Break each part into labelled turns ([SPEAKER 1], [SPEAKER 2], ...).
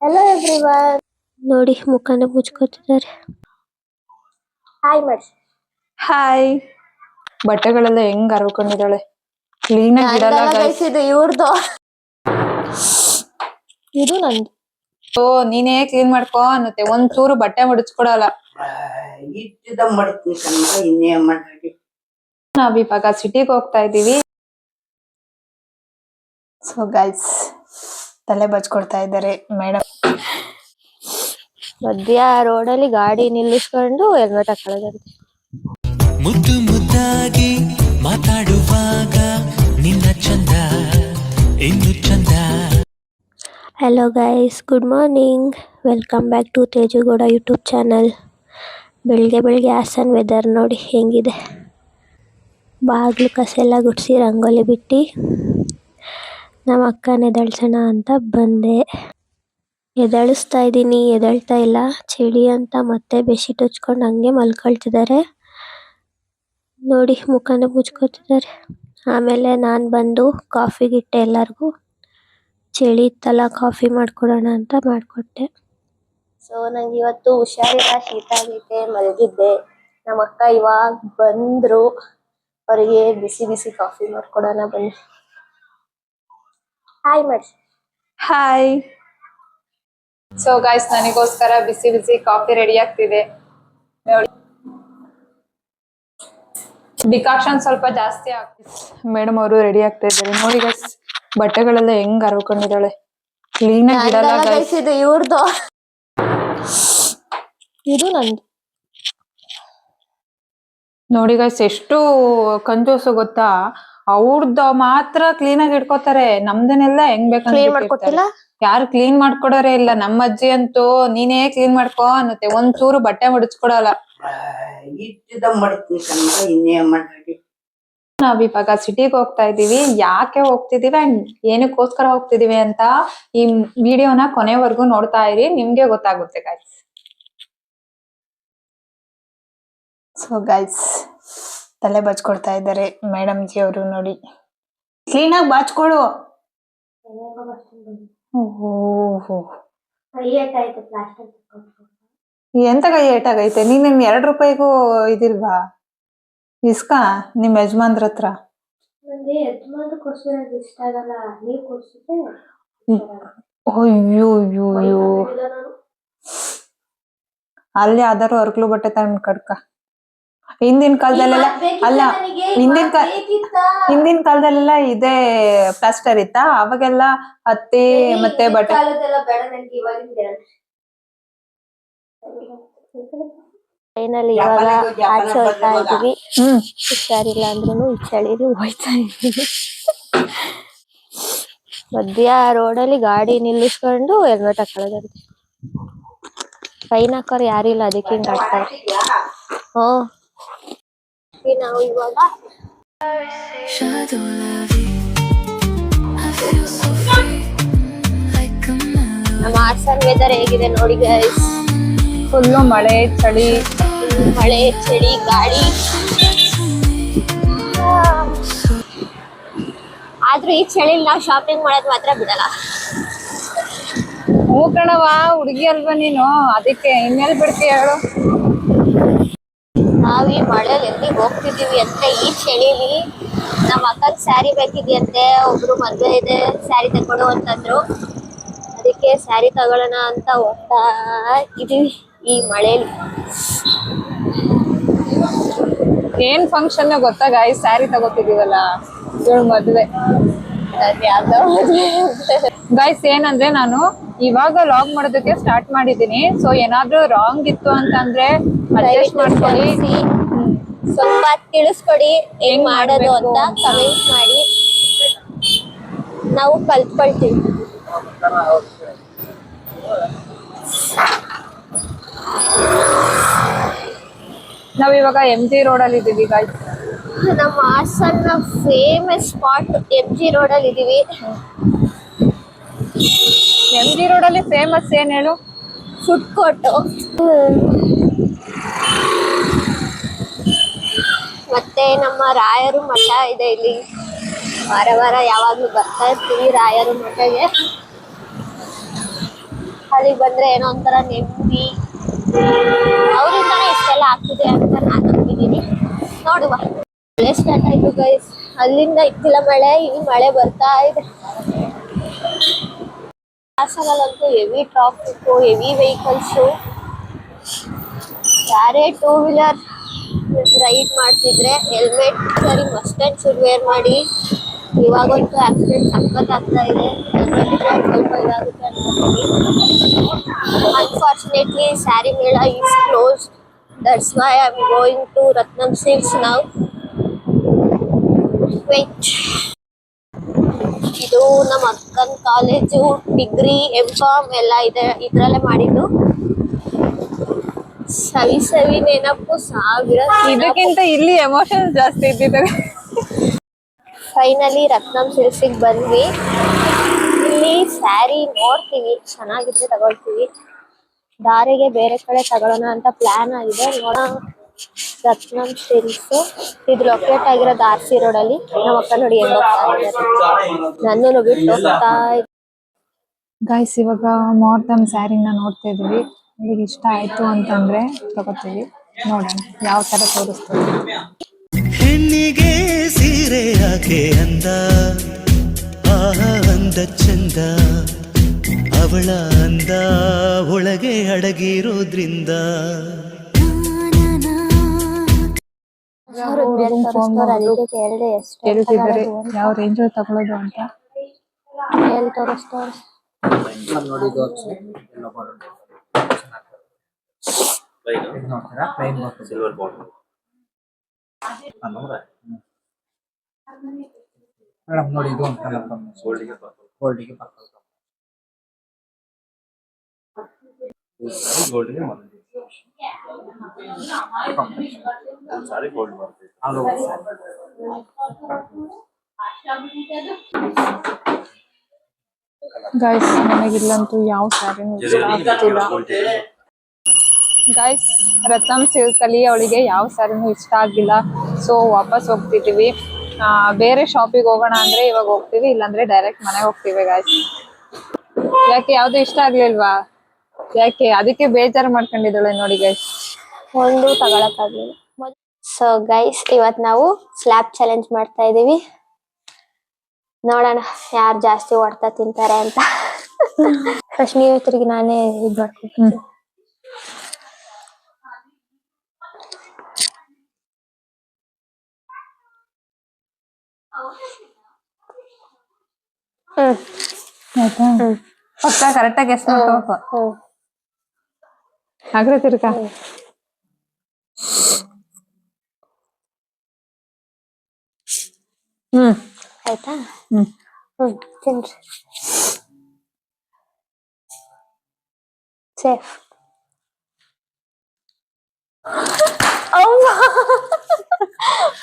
[SPEAKER 1] Hello everyone. ನೋಡಿ ಮುಖನ ಮುಚ್ಕೋತಿದ್ದಾರೆ. Hi ಮಾಡಿ.
[SPEAKER 2] Hi. ಬಟ್ಟೆಗಳೆಲ್ಲ ಹೆಂಗ್ ಹರಕೊಂಡಿದ್ದಾಳೆ. ಕ್ಲೀನ್ ಆಗಿ ಇಡಲ್ಲ ಗೈಸ್.
[SPEAKER 1] ಇದು ಇವ್ರದ್ದು. ಇದು ನಂದು.
[SPEAKER 2] ಓ ನೀನೇ ಕ್ಲೀನ್ ಮಾಡ್ಕೋ ಅನ್ನತ್ತೆ. ಒಂದ್ ಚೂರು ಬಟ್ಟೆ ಮಡಚ್ಕೊಡಲ್ಲ. ನಾವ್ ಇವಾಗ ಸಿಟಿಗೆ ಹೋಗ್ತಾ ಇದೀವಿ. ಸೊ ಗೈಸ್ ತಲೆ ಬಚ್ಕೊಡ್ತಾ ಇದ್ದಾರೆ ಮೇಡಮ್.
[SPEAKER 1] ಮಧ್ಯ ರೋಡಲ್ಲಿ ಗಾಡಿ ನಿಲ್ಲಿಸ್ಕೊಂಡು ಹೆಲ್ಮೆಟ್ ಹಾಕೊಳ್ಳೋದಂತೆ.
[SPEAKER 3] ಮುದ್ದು ಮುದ್ದಾಗಿ ಮಾತಾಡುವಾಗ ನಿನ್ನ ಚಂದ ಇನ್ನು ಚಂದ.
[SPEAKER 1] Hello guys, good morning. Welcome back to Teju Gowda YouTube channel. ಬೆಳಗ್ಗೆ ಹಾಸನ್ ವೆದರ್ ನೋಡಿ ಹೆಂಗಿದೆ. ಬಾಗಿಲು ಕಸೆಲ್ಲ ಗುಡಿಸಿ ರಂಗೋಲಿ ಬಿಟ್ಟು ನಮ್ಮ ಅಕ್ಕನ ಎದಳ್ಸೋಣ ಅಂತ ಬಂದೆ. ಎದಳಿಸ್ತಾ ಇದ್ದೀನಿ, ಎದಳ್ತಾ ಇಲ್ಲ. ಚಳಿ ಅಂತ ಮತ್ತೆ ಬೆಡ್ಶೀಟ್ ಹಚ್ಕೊಂಡು ಹಂಗೆ ಮಲ್ಕೊಳ್ತಿದ್ದಾರೆ. ನೋಡಿ ಮುಖನ ಮುಚ್ಕೋತಿದ್ದಾರೆ. ಆಮೇಲೆ ನಾನು ಬಂದು ಕಾಫಿಗಿಟ್ಟೆ ಎಲ್ಲರಿಗೂ. ಚಳಿ ಇತ್ತಲ್ಲ, ಕಾಫಿ ಮಾಡ್ಕೊಡೋಣ ಅಂತ ಮಾಡಿಕೊಟ್ಟೆ. ಸೊ ನಂಗೆ ಇವತ್ತು ಹುಷಾರಿಲ್ಲ, ಶೀತ ಆಗೈತೆ, ಮಲಗಿದ್ದೆ. ನಮ್ಮ ಅಕ್ಕ ಇವಾಗ ಬಂದರು. ಅವರಿಗೆ ಬಿಸಿ ಬಿಸಿ ಕಾಫಿ ಮಾಡ್ಕೊಡೋಣ ಬನ್ನಿ. ಹಾಯ್ ಮಾಡಿ.
[SPEAKER 2] ಹಾಯ್. ಸೊ ಗೈಸ್ ನನಗೋಸ್ಕರ ಬಿಸಿ ಬಿಸಿ ಕಾಫಿ ರೆಡಿ ಆಗ್ತಿದೆ. ನೋಡಿ ಡಿಕಾಕ್ಷನ್ ಸ್ವಲ್ಪ ಜಾಸ್ತಿ ಆಗ್ತಿದೆ. ಮೇಡಮ್ ಅವರು ರೆಡಿ ಆಗ್ತಾ ಇದ್ದಾರೆ. ನೋಡಿ ಗೈಸ್ ಬಟ್ಟೆಗಳೆಲ್ಲ ಹೆಂಗ್ ಹರಕೊಂಡಿದ್ದಾಳೆ. ಕ್ಲೀನ್ ಆಗಿ ಇಡಲ್ಲ ಗೈಸ್.
[SPEAKER 1] ಇದು ಇವ್ರದ್ದು. ಇದು ನಂದು.
[SPEAKER 2] ನೋಡಿ ಗೈಸ್ ಎಷ್ಟು ಕಂಜೂಸು ಗೊತ್ತಾ. ಅವ್ರದ್ದು ಮಾತ್ರ ಕ್ಲೀನ್ ಆಗಿ ಇಟ್ಕೋತಾರೆ, ನಮ್ದನ್ನೆಲ್ಲ ಹೆಂಗ್
[SPEAKER 1] ಕ್ಲೀನ್ ಮಾಡ್ಕೊಟ್ಟಿಲ್ಲ.
[SPEAKER 2] ಯಾರು ಕ್ಲೀನ್ ಮಾಡ್ಕೊಡೋರೇ ಇಲ್ಲ. ನಮ್ಮ ಅಜ್ಜಿ ಅಂತೂ ನೀನೇ ಕ್ಲೀನ್ ಮಾಡ್ಕೋ ಅನ್ನತ್ತೆ. ಒಂದ್ ಚೂರು ಬಟ್ಟೆ ಮಡಚ್ಕೊಡಲ್ಲ. ನಾವ್ ಇವಾಗ ಸಿಟಿಗೆ ಹೋಗ್ತಾ ಇದೀವಿ. ಯಾಕೆ ಹೋಗ್ತಿದೀವಿ ಅಂಡ್ ಏನಕ್ಕೋಸ್ಕರ ಹೋಗ್ತಿದೀವಿ ಅಂತ ಈ ವಿಡಿಯೋನ ಕೊನೆವರೆಗೂ ನೋಡ್ತಾ ಇರಿ, ನಿಮ್ಗೆ ಗೊತ್ತಾಗುತ್ತೆ ಗೈಸ್. ಸೊ ಗೈಸ್ ತಲೆ ಬಚ್ಕೊಡ್ತಾ ಇದ್ದಾರೆ ಮೇಡಮ್ ಜಿ ಅವರು. ನೋಡಿ ಕ್ಲೀನ್ ಆಗಿ ಬಾಚ್ಕೊಡು. ಎಂತ ಕೈ ಏಟಾಗೈತೆ. ನೀನ್ ₹2 ಇದಿಲ್ವಾ ಇಸ್ಕ ನಿಮ್ ಯಜಮಾನ್ರ ಹತ್ರ. ಅಯ್ಯೋ ಅಲ್ಲಿ ಯಾವ್ದಾರು ಅರ್ಕ್ಲು ಬಟ್ಟೆ ತಗೊಂಡ್ ಕಡ್ಕ. ಹಿಂದಿನ ಕಾಲದಲ್ಲೆಲ್ಲ ಅಲ್ಲ, ಹಿಂದಿನ ಕಾಲದಲ್ಲೆಲ್ಲ ಇದೇ ಪ್ಲಾಸ್ಟರ್ ಇತ್ತ. ಅವಾಗೆಲ್ಲ ಹತ್ತಿ ಮತ್ತೆ ಬಟ್ಟೆ.
[SPEAKER 1] ಫೈನಲಿ ಇವಾಗ ಆಚೆ ಹೋಗ್ತಾ ಇದೀವಿ. ಹುಷಾರಿಲ್ಲ ಅಂದ್ರೂ ಈ ಚಳಿಲಿ ಹೋಯ್ತಾ ಇದೀವಿ. ಮಧ್ಯ ರೋಡಲ್ಲಿ ಗಾಡಿ ನಿಲ್ಲಿಸ್ಕೊಂಡು ಹೆಲ್ಮೆಟ್ ಹಾಕೊಳ್ಳೋದಂತೆ. ಫೈನ್ ಹಾಕೋರು ಯಾರು ಇಲ್ಲ, ಅದಕ್ಕೆ ಹಿಂಗ್ ಆಡ್ತಾರೆ. ನಾವು ಇವಾಗ ನಮ್ಮ ಹಾಸನ್ ವೆದರ್ ಹೇಗಿದೆ ನೋಡಿ ಗೈಸ್.
[SPEAKER 2] ಫುಲ್ಲು ಮಳೆ ಚಳಿ,
[SPEAKER 1] ಮಳೆ ಚಳಿ ಗಾಳಿ. ಆದ್ರೂ ಈ ಚಳಿಲಿ ನಾವು ಶಾಪಿಂಗ್ ಮಾಡೋದ್ ಮಾತ್ರ ಬಿಡಲ್ಲ.
[SPEAKER 2] ಹೂ ಕಣವ, ಹುಡುಗಿ ಅಲ್ವಾ ನೀನು, ಅದಕ್ಕೆ ಇನ್ನೆಲ್ ಬಿಡ್ತೀಯ ಹೇಳು.
[SPEAKER 1] ನಾವ್ ಈ ಮಳೆಯಲ್ಲಿ ಎಲ್ಲಿಗೆ ಹೋಗ್ತಿದೀವಿ ಅಂದ್ರೆ ಈ ಚಳಿಲಿ ನಮ್ಮ ಅಕ್ಕನ್ ಸ್ಯಾರಿ ಬೇಕಿದೆಯಂತೆ. ಒಬ್ರು ಮದ್ವೆ ಇದೆ, ಸ್ಯಾರಿ ತಗೊಡು ಅಂತಂದ್ರು. ಅದಕ್ಕೆ ಸ್ಯಾರಿ ತಗೊಳ್ಳೋಣ ಅಂತ ಹೋಗ್ತಾ ಇದೀವಿ ಈ ಮಳೆಲಿ.
[SPEAKER 2] ಏನ್ ಫಂಕ್ಷನ್ ಗೊತ್ತಾ ಗಾಯ್ಸ್, ಸ್ಯಾರಿ ತಗೋತಿದೀವಲ್ಲ, ಇವಳು ಮದ್ವೆ. ಗೈಸ್ ಏನಂದ್ರೆ ನಾನು ಇವಾಗ ಲಾಗ್ ಮಾಡೋದಕ್ಕೆ ಸ್ಟಾರ್ಟ್ ಮಾಡಿದೀನಿ. ಸೊ ಏನಾದ್ರೂ ರಾಂಗ್ ಇತ್ತು ಅಂತಂದ್ರೆ ಅಡ್ಜಸ್ಟ್ ಮಾಡ್ಕೊಳ್ಳಿ,
[SPEAKER 1] ಸ್ವಲ್ಪ ತಿಳಿಸ್ಕೊಡಿ ಹೆಂಗ್ ಮಾಡೋದು ಅಂತ ಕಮೆಂಟ್ ಮಾಡಿ, ನಾವು ಕಲ್ತ್ಕೊಳ್ತೀವಿ.
[SPEAKER 2] ನಾವಿವಾಗ MG ರೋಡ್ ಅಲ್ಲಿ ಇದೀವಿ ಗೈಸ್.
[SPEAKER 1] ನಮ್ಮ ಹಾಸನ್ನ ಫೇಮಸ್ ಸ್ಪಾಟ್ MG ರೋಡ್ ಅಲ್ಲಿ ಇದೀವಿ.
[SPEAKER 2] MG ರೋಡ್ ಅಲ್ಲಿ ಫೇಮಸ್ ಏನ್ ಹೇಳು?
[SPEAKER 1] Food court. ಮತ್ತೆ ನಮ್ಮ ರಾಯರು ಮಠ ಇದೆ ಇಲ್ಲಿ. ವಾರ ವಾರ ಯಾವಾಗ್ಲೂ ಬರ್ತಾ ಇರ್ತೀವಿ ರಾಯರು ಮಠಗೆ. ಅಲ್ಲಿಗೆ ಬಂದ್ರೆ ಏನೋ ಒಂಥರ ನೆಮ್ಮದಿ, ಅವರಿಂದಾನೇ ಇಷ್ಟೆಲ್ಲ ಆಗ್ತಿದೆ ಅಂತ ನಾನು ನಂಬಿದ್ದೀನಿ. ನೋಡುವ. ಮಳೆ ಸ್ಟಾರ್ಟ್ ಆಯ್ತು ಗೈಸ್. ಅಲ್ಲಿಂದ ಇತ್ತಿಲ್ಲ ಮಳೆ, ಇಲ್ಲಿ ಮಳೆ ಬರ್ತಾ ಇದೆ. ಹಾಸನಲ್ಲಂತೂ ಹೆವಿ ಟ್ರಾಫಿಕ್, ಹೆವಿ ವೆಹಿಕಲ್ಸು. ಯಾರೇ ಟೂ ವೀಲರ್ ರೈಡ್ ಮಾಡ್ತಿದ್ರೆ ಹೆಲ್ಮೆಟ್ ಸರಿ ಮಸ್ಟ್ ಅಂಡ್ ಶುಡ್ ವೇರ್ ಮಾಡಿ. ಇವಾಗಂತೂ ಆಕ್ಸಿಡೆಂಟ್ ಸಖತ್ ಆಗ್ತಾ ಇದೆ. ಸ್ವಲ್ಪ ಇದಾಗುತ್ತೆ ಅನ್ಕೊಂಡಿದ್ದೀನಿ. Unfortunately sari mela is closed. That's why I am going to Ratnam silks now. Wait. ಇದು ನಮ್ಮ ಅಕ್ಕನ ಕಾಲೇಜು, ಡಿಗ್ರಿ, ಎಂ.ಕಾಮ್ ಎಲ್ಲ ಇದೆ, ಇದ್ರಲ್ಲೇ ಮಾಡಿದ್ದು. ಸವಿ ಸವಿ ನೆನಪು, ಸಾವಿರ
[SPEAKER 2] ಇದಕ್ಕಿಂತ ಇಲ್ಲಿ ಎಮೋಷನ್ ಜಾಸ್ತಿ ಇದ್ದಿದ್ದಾವೆ.
[SPEAKER 1] ಫೈನಲಿ ರತ್ನಂ ಸಿಲ್ಕ್ಸಿಗೆ ಬಂದ್ವಿ. ಇಲ್ಲಿ ಸ್ಯಾರಿ ನೋಡ್ತೀವಿ, ಚೆನ್ನಾಗಿದ್ರೆ ತಗೊಳ್ತೀವಿ. ದಾರಿಗೆ ಬೇರೆ ಕಡೆ ತಗೊಳ್ಳೋಣ ಅಂತ ಪ್ಲಾನ್ ಆಗಿದೆ, ನೋಡೋಣ. ರತ್ನಂ ಸಿಲ್ಕ್ಸ್ ಇದು ಲೊಕೇಟ್ ಆಗಿರೋದು ಆರ್.ಸಿ. ರೋಡ್ ಅಲ್ಲಿ. ನಮ್ಮ ಅಕ್ಕ ನೋಡಿ ಹೆಂಗ್ ಹೋಗ್ತಾ ಇದ್ದಾರೆ, ನನ್ನನ್ನು ಬಿಟ್ಟು ಹೋಗ್ತಾ ಇದ್ದಾರೆ.
[SPEAKER 2] ಗೈಸ್ ಇವಾಗ ಮೋರ್ದಮ್ ಸ್ಯಾರಿನ ನೋಡ್ತಾ ಇದೀವಿ. ನಿಮಗೆ ಇಷ್ಟ ಆಯ್ತು ಅಂತಂದ್ರೆ ತಗೋತೀವಿ. ನೋಡೋಣ ಯಾವ ತರ ತೋರಿಸ್ತೀವಿ.
[SPEAKER 3] ಹೆಣ್ಣಿಗೆ ಸೀರೆ ಯಾಕೆ ಅಂದ, ಆಹ ಅಂದ ಚಂದ, ಅವಳ ಅಂದ ಒಳಗೆ ಅಡಗಿರೋದ್ರಿಂದ.
[SPEAKER 1] ಅದಕ್ಕೆ ಕೇಳಿದೆ ಎಷ್ಟು
[SPEAKER 2] ಹೇಳ್ತಿದ್ದಾರೆ ಯಾವ ರೇಂಜ್ ತಗೊಳ್ಳೋದು ಅಂತ.
[SPEAKER 1] ಎಲ್ಲಿ ತೋರಿಸ್ತಾರೆ.
[SPEAKER 4] ಮೇಡಮ್ ನೋಡಿ ಇದು ಅಂತ ಗೋಲ್ಡಿಗೆ ಸಾರಿ ಗೋಲ್ಡ್ ಬರ್ತದೆ.
[SPEAKER 2] ಗೈಸ್ ನನಗಿಲ್ಲಂತೂ ಯಾವ ಸ್ಯಾರಿನೂ ಇಷ್ಟ ಆಗ್ತಿಲ್ಲ. ಗೈಸ್ ರತ್ನಂ ಸಿಲ್ಕ್ ಅಲ್ಲಿ ಅವಳಿಗೆ ಯಾವ ಸ್ಯಾರಿನೂ ಇಷ್ಟ ಆಗಿಲ್ಲ. ಸೊ ವಾಪಸ್ ಹೋಗ್ತಿದೀವಿ. ಬೇರೆ ಶಾಪಿಗೆ ಹೋಗೋಣ ಅಂದ್ರೆ ಇವಾಗ ಹೋಗ್ತೀವಿ, ಇಲ್ಲಾಂದ್ರೆ ಡೈರೆಕ್ಟ್ ಮನೆಗೆ ಹೋಗ್ತೀವಿ ಗೈಸ್. ಯಾಕೆ ಯಾವ್ದು ಇಷ್ಟ ಆಗ್ಲಿಲ್ವಾ? ಯಾಕೆ ಅದಕ್ಕೆ ಬೇಜಾರು ಮಾಡ್ಕೊಂಡಿದ್ದಾಳೆ ನೋಡಿ ಗೈಸ್.
[SPEAKER 1] ಒಂದು ತಗೊಳಕ್ಕಾಗ್ಲಿಲ್ಲ. ಸೊ ಗೈಸ್ ಇವತ್ ನಾವು ಸ್ಲ್ಯಾಬ್ ಚಾಲೆಂಜ್ ಮಾಡ್ತಾ ಇದೀವಿ. ನೋಡೋಣ ಯಾರು ಜಾಸ್ತಿ ಹೊಡ್ತಾ ತಿಂತಾರೆ ಅಂತ. ಫಸ್ಟ್ ನೀವು ತಿರುಗಿ ನಾನೇ ಇದ್ ಮಾಡ್ತೀನಿ.
[SPEAKER 2] ಆಯ್ತಾ? ಪಕ್ಕ ಕರೆಕ್ಟಾಗಿ ಎಷ್ಟು ಮಾಡ್ಕೋಬೇಕು. ಆಗ್ರೆ ತಿರ್ಗಾ
[SPEAKER 1] ಆಯ್ತಾ? ತಿನ್ರಿ. ಸೇಫ್.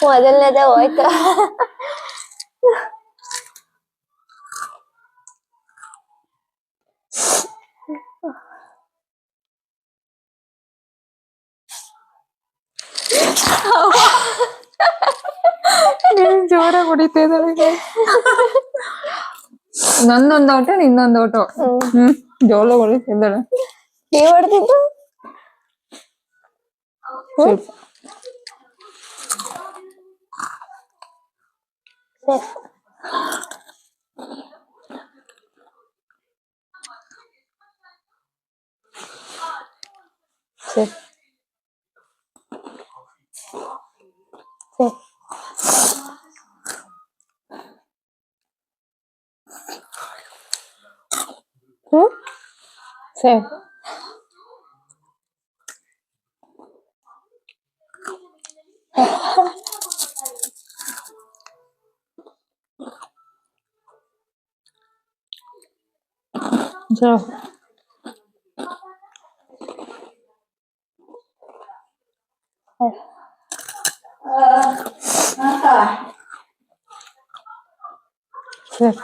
[SPEAKER 1] ಮೊದಲನೇದೇ ಹೋಯ್ತು.
[SPEAKER 2] ಜೋರಾಗಿ ಹೊಡಿತಾ ಇದ್ದಾಳೆ. ನಂದೊಂದು ಔಟು ನಿನ್ನೊಂದು ಔಟು. ಜೋಲ ಹೊಡಿತಿದ್ದಾಳೆ.
[SPEAKER 1] ನೀವ್ ಹೊಡೆದಿದ್ದು ಸೇಫ್.
[SPEAKER 2] ಸೇಫ್.
[SPEAKER 1] ಸೇಫ್.
[SPEAKER 2] ಸೇಫ್. ಜೋ ಸೇಫ್.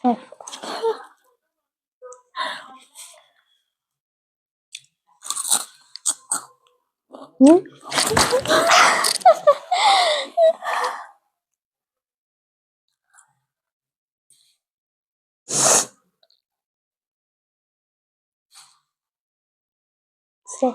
[SPEAKER 1] ಸೇಫ್. ಅಷ್ಟೇ.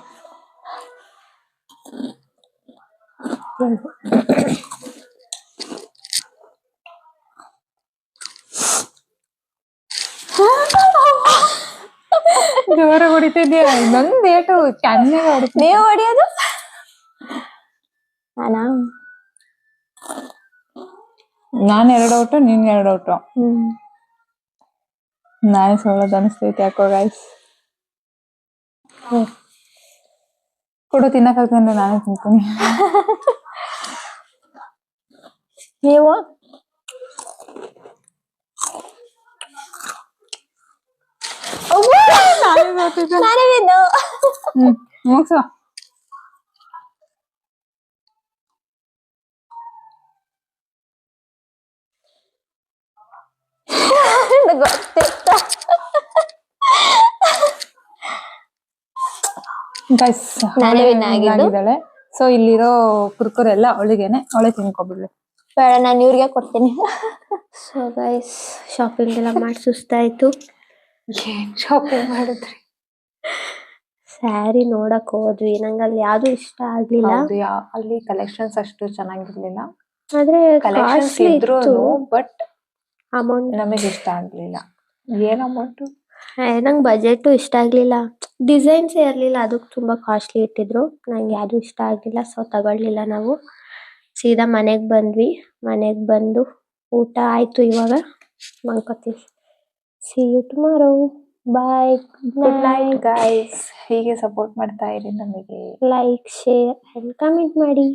[SPEAKER 2] ಜೋರ ಹೊಡಿತಿದ್ಯಾ? ಇನ್ನೊಂದ್ ಏಟು ಚೆನ್ನಾಗಿ ಹೊಡಿತೀನಿ.
[SPEAKER 1] ನೀವು ಹೊಡಿಯೋದು ನಾನಾ?
[SPEAKER 2] ನಾನ್ 2 ಔಟು, ನೀನ್ 2 ಔಟು. ನಾನೇ ಸೋಲೋದು ಅನಿಸ್ತೈತಿ ಯಾಕೋ ಗೈಸ್. ಕೊಡು, ತಿನ್ನಕ್ಕಾಗ್ತಂದ್ರೆ ನಾನೇ ತಿಂತೀನಿ.
[SPEAKER 1] ನೀವು ನಾನೇ ವಿನ್ನು.
[SPEAKER 2] ಮುಗ್ಸು.
[SPEAKER 1] ಗೊತ್ತಿತ್ತ.
[SPEAKER 2] ಗೈಸ್
[SPEAKER 1] ನಾನೇ win ಆಗಿದ್ದು.
[SPEAKER 2] ಆಗಿದ್ದಾಳೆ. ಸೊ ಇಲ್ಲಿರೋ ಕುರ್ಕುರೆ ಎಲ್ಲ ಅವಳಿಗೇನೆ, ಅವಳೇ ತಿನ್ಕೊಬಿಡ್ಲಿ.
[SPEAKER 1] ಬೇಡ, ನಾನು ಇವ್ರಿಗೆ ಕೊಡ್ತೀನಿ. ಸೊ ಗೈಸ್, ಶಾಪಿಂಗ್ ಎಲ್ಲ ಮಾಡಿ ಸುಸ್ತಾಯ್ತು.
[SPEAKER 2] ಏನ್ ಶಾಪಿಂಗ್ ಮಾಡಿದ್ರಿ?
[SPEAKER 1] ಸ್ಯಾರಿ ನೋಡಕ್ ಹೋದ್ವಿ, ನಂಗೆ ಅಲ್ಲಿ ಯಾವ್ದು ಇಷ್ಟ ಆಗ್ಲಿಲ್ಲ.
[SPEAKER 2] ಹೌದು, ಅಲ್ಲಿ ಕಲೆಕ್ಷನ್ಸ್ ಅಷ್ಟು ಚೆನ್ನಾಗಿರ್ಲಿಲ್ಲ.
[SPEAKER 1] ಆದ್ರೆ
[SPEAKER 2] ಕಲೆಕ್ಷನ್ಸ್
[SPEAKER 1] ಕಾಸ್ಟ್ಲಿ
[SPEAKER 2] ಇದ್ರು
[SPEAKER 1] ಇತ್ತು.
[SPEAKER 2] ಬಟ್
[SPEAKER 1] ಅಮೌಂಟ್
[SPEAKER 2] ನಮಗೆ ಇಷ್ಟ ಆಗ್ಲಿಲ್ಲ. ಏನ್ ಅಮೌಂಟ್?
[SPEAKER 1] ನಂಗೆ ಬಜೆಟ್ ಇಷ್ಟ ಆಗ್ಲಿಲ್ಲ, ಡಿಸೈನ್ಸ್ ಇರ್ಲಿಲ್ಲ, ಅದಕ್ಕೆ ತುಂಬಾ ಕಾಸ್ಟ್ಲಿ ಇಟ್ಟಿದ್ರು. ನಂಗೆ ಯಾವ್ದು ಇಷ್ಟ ಆಗ್ಲಿಲ್ಲ, ಸೊ ತಗೊಳ್ಳಿಲ್ಲ ನಾವು. ಸೀದಾ ಮನೆಗ್ ಬಂದ್ವಿ. ಮನೆಗ್ ಬಂದು ಊಟ ಆಯ್ತು, ಇವಾಗ ಮಲ್ಕೋತೀವಿ. See you tomorrow. Bye.
[SPEAKER 2] Good night guys. ಹೀಗೆ ಸಪೋರ್ಟ್ ಮಾಡ್ತಾ ಇರಿ ನಮಗೆ.
[SPEAKER 1] ಲೈಕ್, ಶೇರ್ ಅಂಡ್ ಕಮೆಂಟ್ ಮಾಡಿ.